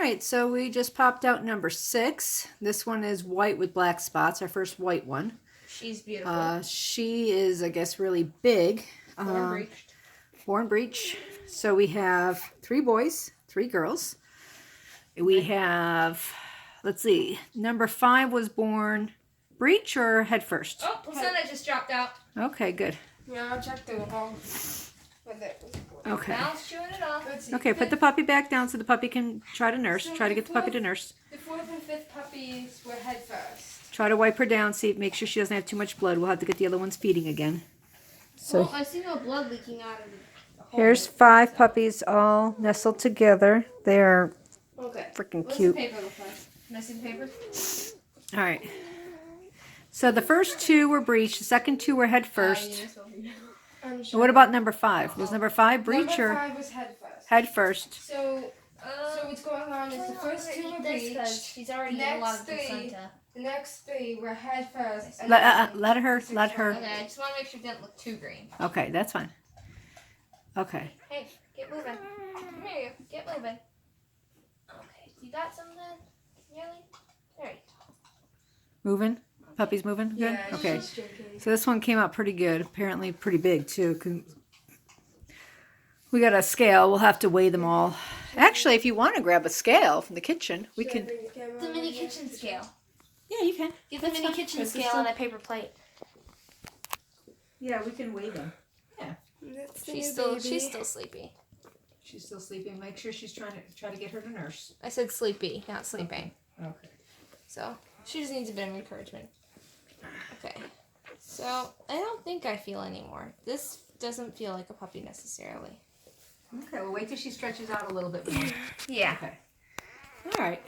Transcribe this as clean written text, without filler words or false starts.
right, so we just popped out number 6. This one is white with black spots, our first white one. She's beautiful. She is, I guess, really big. Born breached. Born breech. So we have 3 boys, 3 girls. We have, let's see, number 5 was born breech or head first? Oh, Placenta just dropped out. Okay, good. Yeah, I'll check the hole. Okay. Now it's chewing it off. Okay, put the puppy back down so the puppy can try to nurse. Try to get the puppy to nurse. The 4th and 5th puppies were head first. Try to wipe her down, make sure she doesn't have too much blood. We'll have to get the other ones feeding again. So I see no blood leaking out of the hole. here's 5 puppies all nestled together. They are Okay. freaking What's cute. the paper look like? Can I see the paper? All right. So the first 2 were breech. The second 2 were head first. What about number 5? Was number 5 breech Number or 5 was head first. head first? So what's going on is the first 2 were breached. She's already in a lot of placenta. The next 3 were head first. And Let her. Okay, I just want to make sure it didn't look too green. Okay, that's fine. Okay. Hey, get moving. Come here, get moving. Okay, you got something? Really? There you go. Moving? Puppy's moving? Good? Yeah, Okay. she's drinking. So this one came out pretty good. Apparently pretty big too. We got a scale. We'll have to weigh them all. Actually, if you want to grab a scale from the kitchen, we can. The mini kitchen scale. Yeah, you can. Get the mini kitchen scale on a paper plate. Yeah, we can weigh them. Yeah. She's still sleepy. She's still sleeping. Make sure she's try to get her to nurse. I said sleepy, not sleeping. Okay. So she just needs a bit of encouragement. Okay. So I don't think I feel anymore. This doesn't feel like a puppy necessarily. Okay, well wait till she stretches out a little bit more. Yeah. Okay. All right.